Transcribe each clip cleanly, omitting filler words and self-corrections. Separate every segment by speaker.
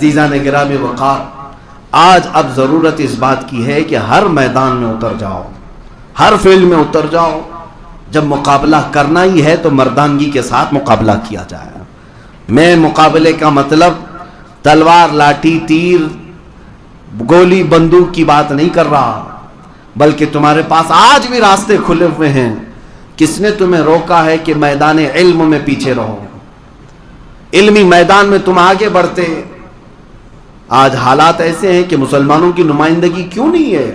Speaker 1: عزیزان گرامی وقار، آج اب ضرورت اس بات کی ہے کہ ہر میدان میں اتر جاؤ، ہر فیلڈ میں اتر جاؤ. جب مقابلہ کرنا ہی ہے تو مردانگی کے ساتھ مقابلہ کیا جائے. میں مقابلے کا مطلب تلوار، لاٹھی، تیر، گولی، بندوق کی بات نہیں کر رہا، بلکہ تمہارے پاس آج بھی راستے کھلے ہوئے ہیں. کس نے تمہیں روکا ہے کہ میدان علم میں پیچھے رہو؟ علمی میدان میں تم آگے بڑھتے. آج حالات ایسے ہیں کہ مسلمانوں کی نمائندگی کیوں نہیں ہے؟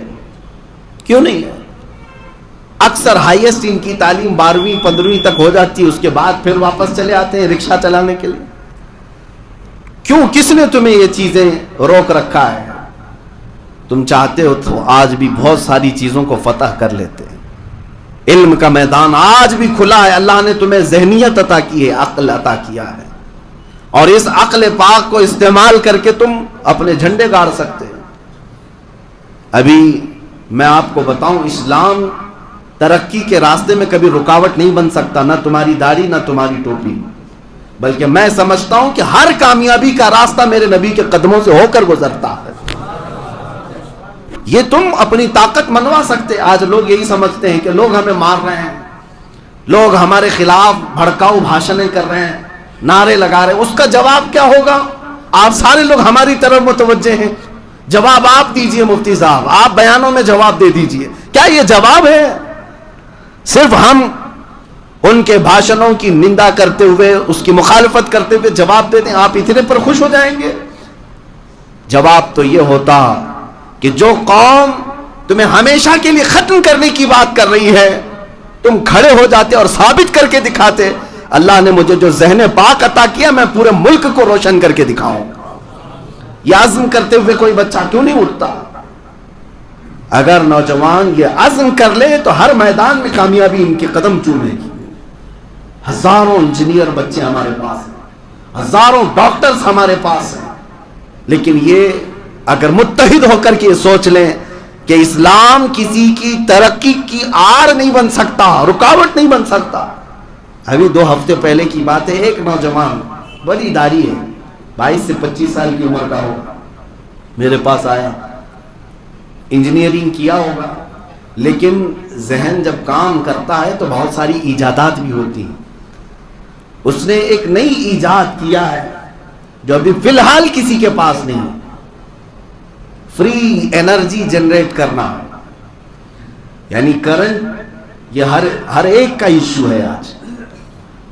Speaker 1: کیوں نہیں ہے؟ اکثر ہائیسٹ ان کی تعلیم 12ویں 15ویں تک ہو جاتی ہے، اس کے بعد پھر واپس چلے آتے ہیں رکشہ چلانے کے لیے. کیوں؟ کس نے تمہیں یہ چیزیں روک رکھا ہے؟ تم چاہتے ہو تو آج بھی بہت ساری چیزوں کو فتح کر لیتے. علم کا میدان آج بھی کھلا ہے. اللہ نے تمہیں ذہنیت عطا کی ہے، عقل عطا کیا ہے، اور اس عقل پاک کو استعمال کر کے تم اپنے جھنڈے گاڑ سکتے ہیں. ابھی میں آپ کو بتاؤں، اسلام ترقی کے راستے میں کبھی رکاوٹ نہیں بن سکتا، نہ تمہاری داڑھی نہ تمہاری ٹوپی. بلکہ میں سمجھتا ہوں کہ ہر کامیابی کا راستہ میرے نبی کے قدموں سے ہو کر گزرتا ہے. یہ تم اپنی طاقت منوا سکتے. آج لوگ یہی سمجھتے ہیں کہ لوگ ہمیں مار رہے ہیں، لوگ ہمارے خلاف بھڑکاؤ بھاشنیں کر رہے ہیں، نعرے لگا رہے ہیں. اس کا جواب کیا ہوگا؟ آپ سارے لوگ ہماری طرف متوجہ ہیں. جواب آپ دیجئے مفتی صاحب، آپ بیانوں میں جواب دے دیجئے. کیا یہ جواب ہے؟ صرف ہم ان کے بھاشنوں کی نندا کرتے ہوئے، اس کی مخالفت کرتے ہوئے جواب دیتے ہیں، آپ اتنے پر خوش ہو جائیں گے؟ جواب تو یہ ہوتا کہ جو قوم تمہیں ہمیشہ کے لیے ختم کرنے کی بات کر رہی ہے، تم کھڑے ہو جاتے اور ثابت کر کے دکھاتے، اللہ نے مجھے جو ذہن پاک عطا کیا، میں پورے ملک کو روشن کر کے دکھاؤں. یہ عزم کرتے ہوئے کوئی بچہ کیوں نہیں اٹھتا؟ اگر نوجوان یہ عزم کر لے تو ہر میدان میں کامیابی ان کے قدم چومے گی. ہزاروں انجینئر بچے ہمارے پاس ہیں، ہزاروں ڈاکٹرز ہمارے پاس ہیں، لیکن یہ اگر متحد ہو کر کے یہ سوچ لیں کہ اسلام کسی کی ترقی کی آڑ نہیں بن سکتا، رکاوٹ نہیں بن سکتا. ابھی 2 ہفتے پہلے کی بات ہے، ایک نوجوان بڑی داڑھی ہے، 22 سے 25 سال کی عمر کا ہوگا، میرے پاس آیا. انجینئرنگ کیا ہوگا، لیکن ذہن جب کام کرتا ہے تو بہت ساری ایجادات بھی ہوتی ہیں. اس نے ایک نئی ایجاد کیا ہے جو ابھی فی الحال کسی کے پاس نہیں ہے. فری انرجی جنریٹ کرنا، یعنی کرنٹ. یہ ہر ایک کا ایشو ہے آج.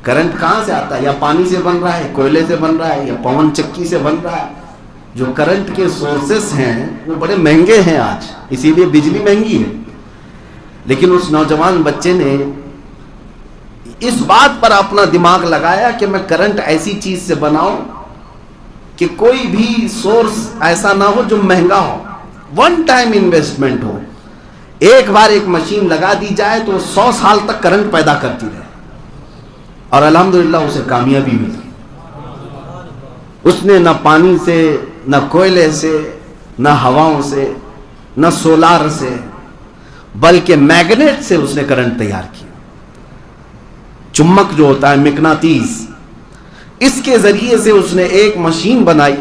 Speaker 1: کرنٹ کہاں سے آتا ہے؟ یا پانی سے بن رہا ہے، کوئلے سے بن رہا ہے، یا پون چکی سے بن رہا ہے. جو کرنٹ کے سورسز ہیں وہ بڑے مہنگے ہیں آج، اسی لیے بجلی مہنگی ہے. لیکن اس نوجوان بچے نے اس بات پر اپنا دماغ لگایا کہ میں کرنٹ ایسی چیز سے بناؤں کہ کوئی بھی سورس ایسا نہ ہو جو مہنگا ہو، ون ٹائم انویسٹمنٹ ہو. ایک بار ایک مشین لگا دی جائے تو 100 سال تک کرنٹ پیدا کرتی رہے. اور الحمدللہ اسے کامیابی ملی. اس نے نہ پانی سے، نہ کوئلے سے، نہ ہواؤں سے، نہ سولار سے، بلکہ میگنیٹ سے اس نے کرنٹ تیار کیا. چمک جو ہوتا ہے، مقناطیس، اس کے ذریعے سے اس نے ایک مشین بنائی.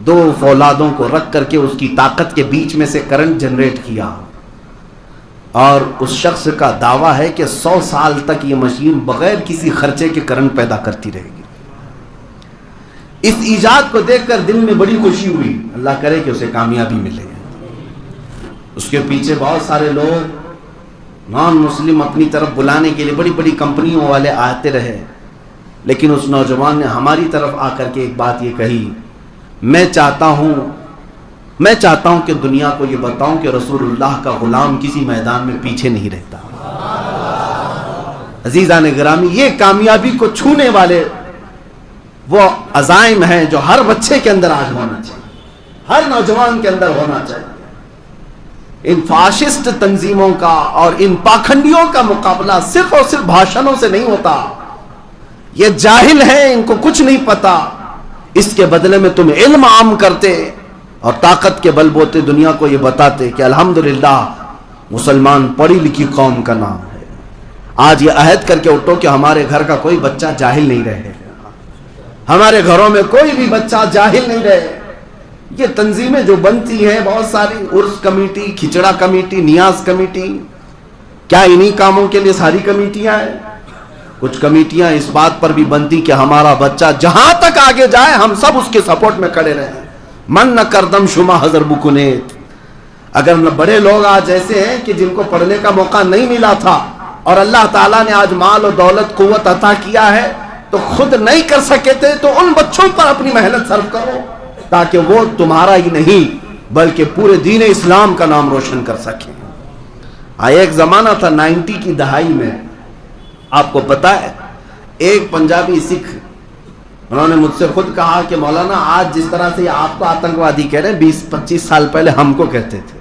Speaker 1: 2 فولادوں کو رکھ کر کے اس کی طاقت کے بیچ میں سے کرنٹ جنریٹ کیا. اور اس شخص کا دعویٰ ہے کہ 100 سال تک یہ مشین بغیر کسی خرچے کے کرنٹ پیدا کرتی رہے گی. اس ایجاد کو دیکھ کر دل میں بڑی خوشی ہوئی. اللہ کرے کہ اسے کامیابی ملے. اس کے پیچھے بہت سارے لوگ نان مسلم اپنی طرف بلانے کے لیے بڑی بڑی کمپنیوں والے آتے رہے، لیکن اس نوجوان نے ہماری طرف آ کر کے ایک بات یہ کہی، میں چاہتا ہوں کہ دنیا کو یہ بتاؤں کہ رسول اللہ کا غلام کسی میدان میں پیچھے نہیں رہتا. عزیزان گرامی، یہ کامیابی کو چھونے والے وہ عزائم ہیں جو ہر بچے کے اندر آج ہونا چاہیے، ہر نوجوان کے اندر ہونا چاہیے. ان فاشسٹ تنظیموں کا اور ان پاکھنڈیوں کا مقابلہ صرف اور صرف بھاشنوں سے نہیں ہوتا. یہ جاہل ہیں، ان کو کچھ نہیں پتا. اس کے بدلے میں تم علم عام کرتے اور طاقت کے بل بوتے دنیا کو یہ بتاتے کہ الحمدللہ مسلمان پڑھی لکھی قوم کا نام ہے. آج یہ عہد کر کے اٹھو کہ ہمارے گھر کا کوئی بچہ جاہل نہیں رہے گا، ہمارے گھروں میں کوئی بھی بچہ جاہل نہیں رہے. یہ تنظیمیں جو بنتی ہیں بہت ساری، عرس کمیٹی، کھچڑا کمیٹی، نیاز کمیٹی، کیا انہی کاموں کے لیے ساری کمیٹیاں ہیں؟ کچھ کمیٹیاں اس بات پر بھی بنتی کہ ہمارا بچہ جہاں تک آگے جائے ہم سب اس کے سپورٹ میں کھڑے رہیں. من نہ کردم شما حضر بکنیت. اگر بڑے لوگ آج ایسے ہیں کہ جن کو پڑھنے کا موقع نہیں ملا تھا اور اللہ تعالیٰ نے آج مال و دولت قوت عطا کیا ہے تو خود نہیں کر سکے تھے، تو ان بچوں پر اپنی محنت صرف کرو تاکہ وہ تمہارا ہی نہیں بلکہ پورے دین اسلام کا نام روشن کر سکیں. ایک زمانہ تھا 90 کی دہائی میں، آپ کو پتا ہے، ایک پنجابی سکھ انہوں نے مجھ سے خود کہا کہ مولانا آج جس طرح سے آپ کو آتنکوادی کہہ رہے ہیں 20-25 سال پہلے ہم کو کہتے تھے.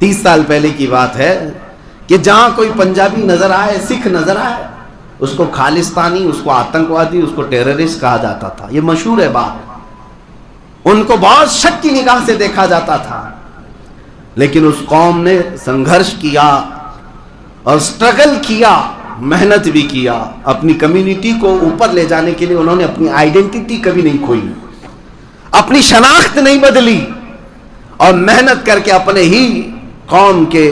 Speaker 1: 30 سال پہلے کی بات ہے کہ جہاں کوئی پنجابی نظر آئے، سکھ نظر آئے، اس کو خالستانی، اس کو آتنکوادی، اس کو ٹیررسٹ کہا جاتا تھا. یہ مشہور ہے بات. ان کو بہت شک کی نگاہ سے دیکھا جاتا تھا. لیکن اس قوم نے سنگھرش کیا اور سٹرگل کیا، محنت بھی کیا. اپنی کمیونٹی کو اوپر لے جانے کے لیے انہوں نے اپنی آئیڈینٹی کبھی نہیں کھوئی، اپنی شناخت نہیں بدلی، اور محنت کر کے اپنے ہی قوم کے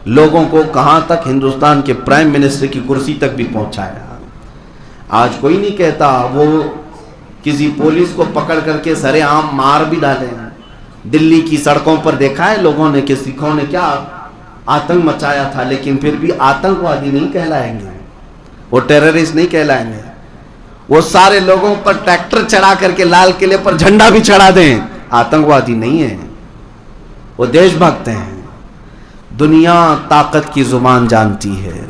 Speaker 1: لوگوں کو کہاں تک، ہندوستان کے پرائم منسٹر کی کرسی تک بھی پہنچایا. آج کوئی نہیں کہتا وہ کسی پولیس کو پکڑ کر کے سر عام مار بھی ڈالے. دلی کی سڑکوں پر دیکھا ہے لوگوں نے کہ سکھوں نے کیا آتنک مچایا تھا، لیکن پھر بھی آتنکوادی نہیں کہلائیں گے، وہ ٹیررسٹ نہیں کہلائیں گے. وہ سارے لوگوں پر ٹریکٹر چڑھا کر کے لال قلعے پر جھنڈا بھی چڑھا دیں، آتنکوادی نہیں ہیں، وہ دیش بھکت ہیں. دنیا طاقت کی زبان جانتی ہے،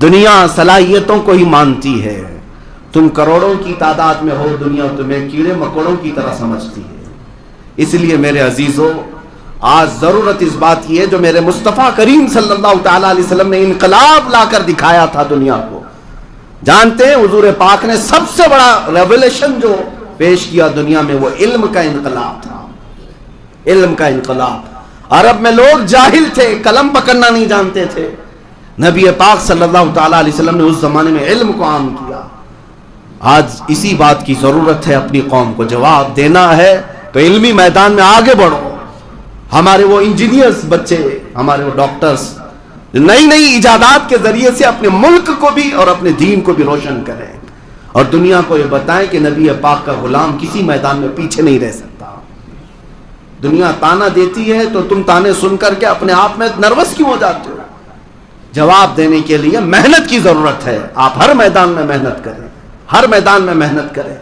Speaker 1: دنیا صلاحیتوں کو ہی مانتی ہے. تم کروڑوں کی تعداد میں ہو، دنیا تمہیں کیڑے مکوڑوں کی طرح سمجھتی ہے. اس لیے میرے عزیزو، آج ضرورت اس بات کی ہے جو میرے مصطفیٰ کریم صلی اللہ تعالیٰ علیہ وسلم نے انقلاب لا کر دکھایا تھا دنیا کو. جانتے ہیں حضور پاک نے سب سے بڑا ریولیشن جو پیش کیا دنیا میں، وہ علم کا انقلاب تھا. علم کا انقلاب. عرب میں لوگ جاہل تھے، قلم پکڑنا نہیں جانتے تھے. نبی پاک صلی اللہ تعالیٰ علیہ وسلم نے اس زمانے میں علم کو عام کیا. آج اسی بات کی ضرورت ہے، اپنی قوم کو جواب دینا ہے تو علمی میدان میں آگے بڑھو. ہمارے وہ انجینئرز بچے، ہمارے وہ ڈاکٹرز نئی نئی ایجادات کے ذریعے سے اپنے ملک کو بھی اور اپنے دین کو بھی روشن کریں اور دنیا کو یہ بتائیں کہ نبی پاک کا غلام کسی میدان میں پیچھے نہیں رہ سکتا. دنیا تانا دیتی ہے تو تم تانے سن کر کے اپنے آپ میں نروس کیوں ہو جاتے ہو؟ جواب دینے کے لیے محنت کی ضرورت ہے. آپ ہر میدان میں محنت کریں، ہر میدان میں محنت کریں.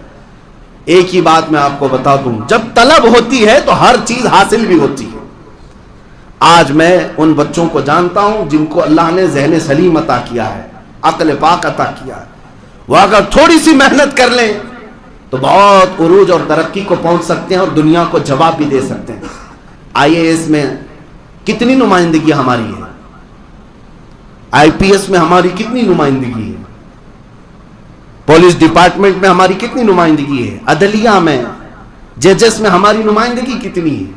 Speaker 1: ایک ہی بات میں آپ کو بتا دوں، جب طلب ہوتی ہے تو ہر چیز حاصل بھی ہوتی ہے. آج میں ان بچوں کو جانتا ہوں جن کو اللہ نے ذہن سلیم عطا کیا ہے، عقل پاک عطا کیا ہے. وہ اگر تھوڑی سی محنت کر لیں تو بہت عروج اور ترقی کو پہنچ سکتے ہیں اور دنیا کو جواب بھی دے سکتے ہیں. IAS میں کتنی نمائندگی ہماری ہے، IPS میں ہماری کتنی نمائندگی ہے، پولیس ڈپارٹمنٹ میں ہماری کتنی نمائندگی ہے، عدلیہ میں، ججز میں ہماری نمائندگی کتنی ہے.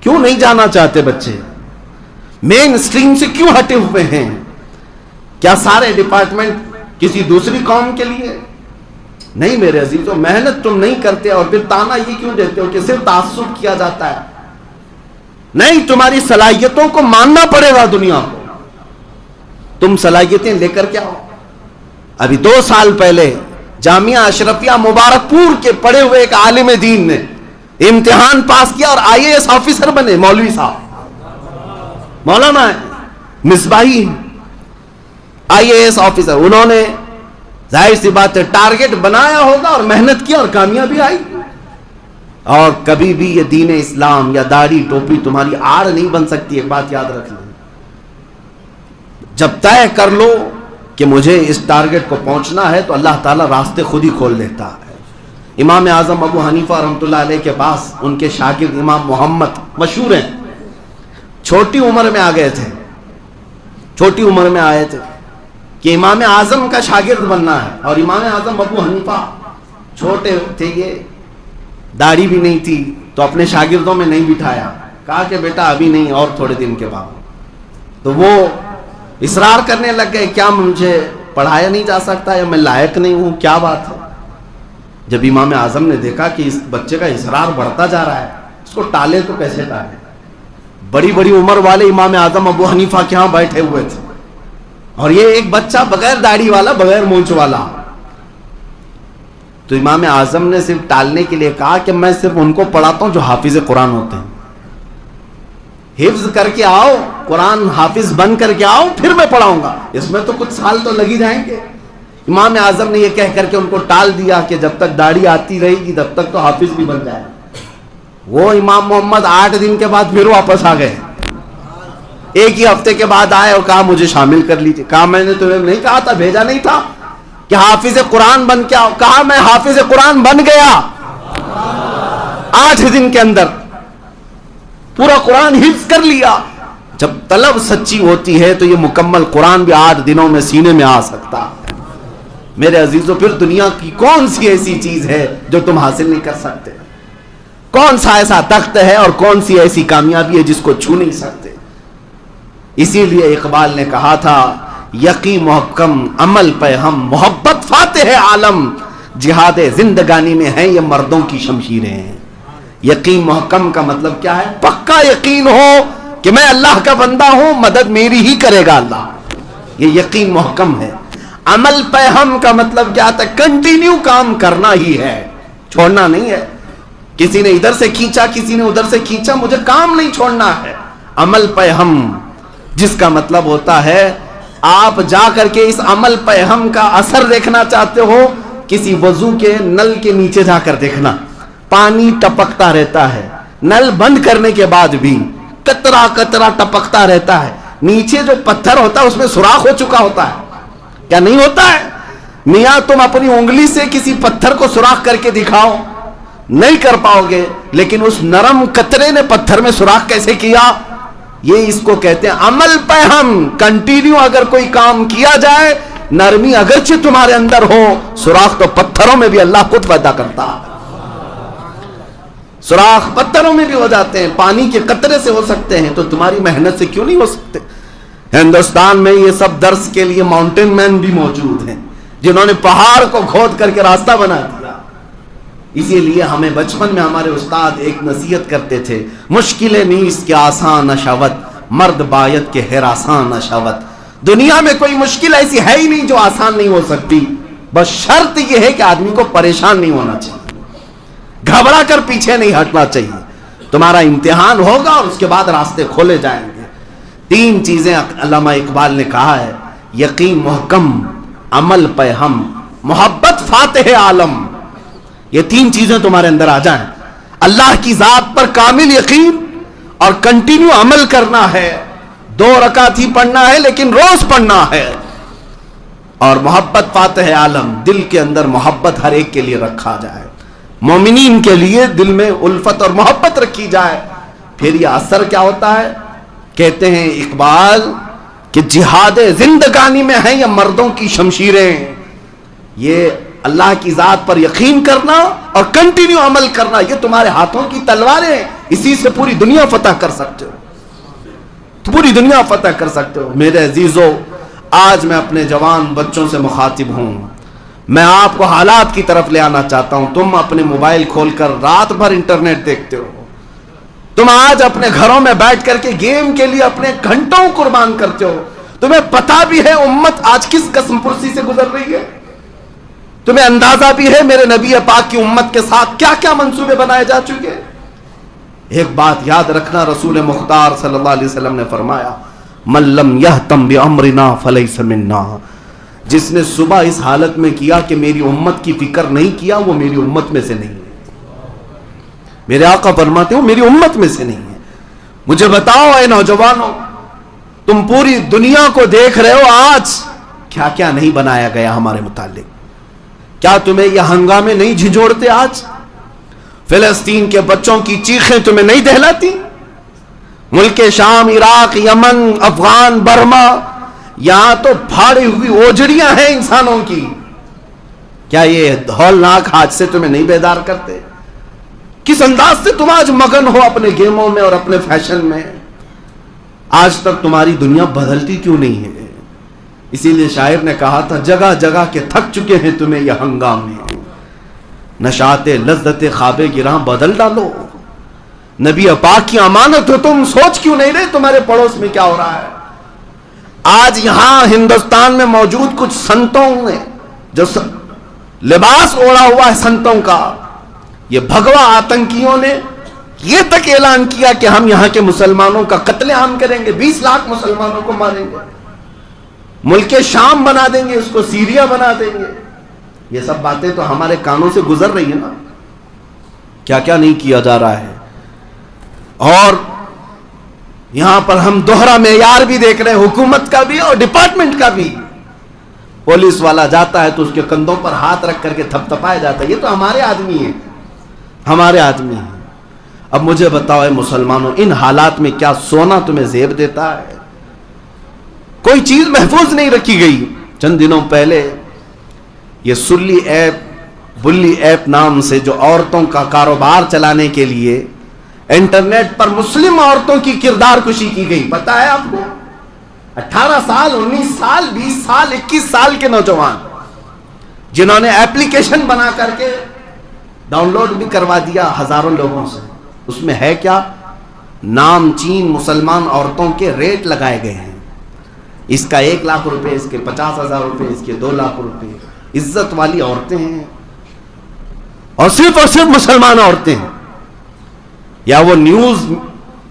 Speaker 1: کیوں نہیں جانا چاہتے بچے؟ مین سٹریم سے کیوں ہٹے ہوئے ہیں؟ کیا سارے ڈپارٹمنٹ کسی دوسری قوم کے لیے؟ نہیں میرے عزیزو، محنت تم نہیں کرتے اور پھر تانا یہ کیوں دیتے ہو کہ صرف تعصب کیا جاتا ہے؟ نہیں، تمہاری صلاحیتوں کو ماننا پڑے گا دنیا کو. تم صلاحیتیں لے کر کے آؤ. ابھی 2 سال پہلے جامعہ اشرفیہ مبارک پور کے پڑھے ہوئے ایک عالم دین نے امتحان پاس کیا اور IAS آفیسر بنے. مولوی صاحب، مولانا مصباحی IAS آفیسر. انہوں نے ظاہر سی بات ہے ٹارگٹ بنایا ہوگا اور محنت کی اور کامیابی آئی. اور کبھی بھی یہ دین اسلام یا داڑھی ٹوپی تمہاری آڑ نہیں بن سکتی. ایک بات یاد رکھ لیں، جب طے کر لو کہ مجھے اس ٹارگٹ کو پہنچنا ہے تو اللہ تعالیٰ راستے خود ہی کھول دیتا ہے. امام اعظم ابو حنیفہ رحمۃ اللہ علیہ کے پاس ان کے شاگرد امام محمد مشہور ہیں، چھوٹی عمر میں آ گئے تھے. چھوٹی عمر میں آئے تھے کہ امام اعظم کا شاگرد بننا ہے، اور امام اعظم ابو حنیفہ چھوٹے تھے، یہ داڑھی بھی نہیں تھی تو اپنے شاگردوں میں نہیں بٹھایا. کہا کہ بیٹا ابھی نہیں، اور تھوڑے دن کے بعد. تو وہ اصرار کرنے لگ گئے، کیا مجھے پڑھایا نہیں جا سکتا یا میں لائق نہیں ہوں؟ کیا بات ہے؟ جب امام اعظم نے دیکھا کہ اس بچے کا اصرار بڑھتا جا رہا ہے، اس کو ٹالے تو کیسے ٹالے؟ بڑی بڑی عمر والے امام اعظم ابو حنیفہ کے ہاں بیٹھے ہوئے تھے، اور یہ ایک بچہ بغیر داڑھی والا، بغیر مونچھ والا. تو امام اعظم نے صرف ٹالنے کے لیے کہا کہ میں صرف ان کو پڑھاتا ہوں جو حافظ قرآن ہوتے ہیں. حفظ کر کے آؤ، قرآن حافظ بن کر کے آؤ، پھر میں پڑھاؤں گا. اس میں تو کچھ سال تو لگ ہی جائیں گے. امام اعظم نے یہ کہہ کر کے ان کو ٹال دیا کہ جب تک داڑھی آتی رہے گی تب تک تو حافظ بھی بن جائے. وہ امام محمد 8 دن کے بعد پھر واپس آ گئے. ایک ہی ہفتے کے بعد آئے اور کہا مجھے شامل کر لیجیے. کہا میں نے تمہیں نہیں کہا تھا، بھیجا نہیں تھا کہ حافظ قرآن بن کے آؤ؟ کہا میں حافظ قرآن بن گیا. 8 دن کے اندر پورا قرآن حفظ کر لیا. جب طلب سچی ہوتی ہے تو یہ مکمل قرآن بھی 8 دنوں میں سینے میں آ سکتا. میرے عزیزو، پھر دنیا کی کون سی ایسی چیز ہے جو تم حاصل نہیں کر سکتے؟ کون سا ایسا تخت ہے اور کون سی ایسی کامیابی ہے جس کو چھو نہیں سکتے؟ اسی لیے اقبال نے کہا تھا، یقین محکم عمل پہ ہم، محبت فاتح عالم، جہاد زندگانی میں ہیں یہ مردوں کی شمشیریں. یقین محکم کا مطلب کیا ہے؟ پکا یقین ہو کہ میں اللہ کا بندہ ہوں، مدد میری ہی کرے گا اللہ. یہ یقین محکم ہے. عمل پہ ہم کا مطلب کیا تھا؟ کنٹینیو کام کرنا ہی ہے، چھوڑنا نہیں ہے. کسی نے ادھر سے کھینچا، کسی نے ادھر سے کھینچا، مجھے کام نہیں چھوڑنا ہے. عمل پہ ہم، جس کا مطلب ہوتا ہے آپ جا کر کے اس عمل پہ ہم کا اثر دیکھنا چاہتے ہو، کسی وضو کے نل کے نیچے جا کر دیکھنا، پانی ٹپکتا رہتا ہے، نل بند کرنے کے بعد بھی قطرہ قطرہ ٹپکتا رہتا ہے. نیچے جو پتھر ہوتا ہے اس میں سوراخ ہو چکا ہوتا ہے، کیا نہیں ہوتا ہے؟ میاں تم اپنی انگلی سے کسی پتھر کو سوراخ کر کے دکھاؤ، نہیں کر پاؤ گے، لیکن اس نرم قطرے نے پتھر میں سوراخ کیسے کیا؟ یہ اس کو کہتے ہیں عمل پہ ہم. کنٹینیو اگر کوئی کام کیا جائے، نرمی اگرچہ تمہارے اندر ہو، سوراخ تو پتھروں میں بھی اللہ خود پیدا کرتا ہے. سوراخ پتھروں میں بھی ہو جاتے ہیں، پانی کے قطرے سے ہو سکتے ہیں، تو تمہاری محنت سے کیوں نہیں ہو سکتے؟ ہندوستان میں یہ سب درس کے لیے ماؤنٹین مین بھی موجود ہیں جنہوں نے پہاڑ کو کھود کر کے راستہ بنا دیا. اسی لیے ہمیں بچپن میں ہمارے استاد ایک نصیحت کرتے تھے، مشکلیں نیست کہ آسان نشوت، مرد باید کے ہراسان نشوت. دنیا میں کوئی مشکل ایسی ہے ہی نہیں جو آسان نہیں ہو سکتی، بس شرط یہ ہے کہ آدمی کو پریشان نہیں ہونا چاہیے، گھبرا کر پیچھے نہیں ہٹنا چاہیے. تمہارا امتحان ہوگا اور اس کے بعد راستے کھولے جائیں گے. 3 چیزیں علامہ اقبال نے کہا ہے، یقین محکم، عمل پہ ہم، محبت فاتح عالم. یہ 3 چیزیں تمہارے اندر آ جائیں، اللہ کی ذات پر کامل یقین اور کنٹینیو عمل کرنا ہے. 2 رکعت ہی پڑھنا ہے لیکن روز پڑھنا ہے. اور محبت فاتح عالم، دل کے اندر محبت ہر ایک کے لیے رکھا جائے، مومنین کے لیے دل میں الفت اور محبت رکھی جائے. پھر یہ اثر کیا ہوتا ہے؟ کہتے ہیں اقبال کہ جہاد زندگانی میں ہیں یہ مردوں کی شمشیریں. یہ اللہ کی ذات پر یقین کرنا اور کنٹینیو عمل کرنا، یہ تمہارے ہاتھوں کی تلواریں ہیں. اسی سے پوری دنیا فتح کر سکتے ہو، پوری دنیا فتح کر سکتے ہو. میرے عزیزو، آج میں اپنے جوان بچوں سے مخاطب ہوں. میں آپ کو حالات کی طرف لے آنا چاہتا ہوں. تم اپنے موبائل کھول کر رات بھر انٹرنیٹ دیکھتے ہو. تم آج اپنے گھروں میں بیٹھ کر کے گیم کے لیے اپنے گھنٹوں قربان کرتے ہو. تمہیں پتا بھی ہے امت آج کس قسم پرسی سے گزر رہی ہے. تمہیں اندازہ بھی ہے میرے نبی پاک کی امت کے ساتھ کیا کیا منصوبے بنائے جا چکے. ایک بات یاد رکھنا، رسول مختار صلی اللہ علیہ وسلم نے فرمایا، من لم یہتم بامرنا فلیس منا. جس نے صبح اس حالت میں کیا کہ میری امت کی فکر نہیں کیا، وہ میری امت میں سے نہیں ہے. میرے آقا فرماتے ہو میری امت میں سے نہیں ہے. مجھے بتاؤ اے نوجوانوں، تم پوری دنیا کو دیکھ رہے ہو، آج کیا کیا نہیں بنایا گیا ہمارے متعلق. کیا تمہیں یہ ہنگامے نہیں جھنجھوڑتے؟ آج فلسطین کے بچوں کی چیخیں تمہیں نہیں دہلاتی؟ ملک شام، عراق، یمن، افغان، برما، یہاں تو پھاڑی ہوئی اوجڑیاں ہیں انسانوں کی. کیا یہ ہولناک حادثے تمہیں نہیں بیدار کرتے؟ کس انداز سے تم آج مگن ہو اپنے گیموں میں اور اپنے فیشن میں. آج تک تمہاری دنیا بدلتی کیوں نہیں ہے؟ اسی لیے شاعر نے کہا تھا، جگہ جگہ کے تھک چکے ہیں تمہیں یہ ہنگامے. نشاط لذت خواب گراں بدل ڈالو. نبی پاک کی امانت ہو تم، سوچ کیوں نہیں رہے تمہارے پڑوس میں کیا ہو رہا ہے؟ آج یہاں ہندوستان میں موجود کچھ سنتوں نے جو لباس اوڑا ہوا ہے سنتوں کا، یہ بھگوا آتنکیوں نے یہ تک اعلان کیا کہ ہم یہاں کے مسلمانوں کا قتل عام کریں گے، 20 لاکھ مسلمانوں کو ماریں گے، ملک شام بنا دیں گے، اس کو سیریا بنا دیں گے. یہ سب باتیں تو ہمارے کانوں سے گزر رہی ہیں نا. کیا کیا نہیں کیا جا رہا ہے. اور یہاں پر ہم دوہرا معیار بھی دیکھ رہے ہیں، حکومت کا بھی اور ڈپارٹمنٹ کا بھی. پولیس والا جاتا ہے تو اس کے کندھوں پر ہاتھ رکھ کر کے تھپ تھپایا جاتا ہے، یہ تو ہمارے آدمی ہیں، ہمارے آدمی ہیں. اب مجھے بتاؤ اے مسلمانوں، ان حالات میں کیا سونا تمہیں زیب دیتا ہے؟ کوئی چیز محفوظ نہیں رکھی گئی. چند دنوں پہلے یہ سلی ایپ، بلی ایپ نام سے جو عورتوں کا کاروبار چلانے کے لیے انٹرنیٹ پر مسلم عورتوں کی کردار کشی کی گئی. پتہ ہے آپ کو؟ 18 سال 19 سال 20 سال 21 سال کے نوجوان جنہوں نے ایپلیکیشن بنا کر کے ڈاؤن لوڈ بھی کروا دیا ہزاروں لوگوں سے. اس میں ہے کیا؟ نام چین مسلمان عورتوں کے ریٹ لگائے گئے ہیں. اس کا 1 لاکھ روپے، اس کے 50,000 روپے، اس کے 2 لاکھ روپے. عزت والی عورتیں ہیں اور صرف مسلمان عورتیں ہیں، یا وہ نیوز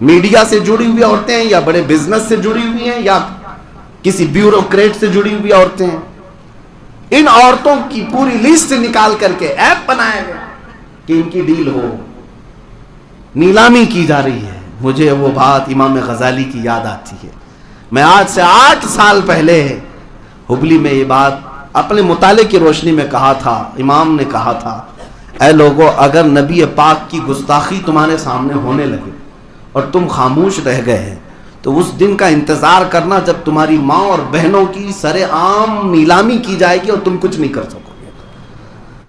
Speaker 1: میڈیا سے جڑی ہوئی عورتیں ہیں، یا بڑے بزنس سے جڑی ہوئی ہیں، یا کسی بیوروکریٹ سے جڑی ہوئی عورتیں ہیں. ان عورتوں کی پوری لسٹ نکال کر کے ایپ بنایا گیا کہ ان کی ڈیل ہو. نیلامی کی جا رہی ہے. مجھے وہ بات امام غزالی کی یاد آتی ہے. میں آج سے 8 سال پہلے ہبلی میں یہ بات اپنے مطالعے کی روشنی میں کہا تھا. امام نے کہا تھا، اے لوگو، اگر نبی پاک کی گستاخی تمہارے سامنے ہونے لگے اور تم خاموش رہ گئے ہیں تو اس دن کا انتظار کرنا جب تمہاری ماں اور بہنوں کی سر عام نیلامی کی جائے گی اور تم کچھ نہیں کر سکو.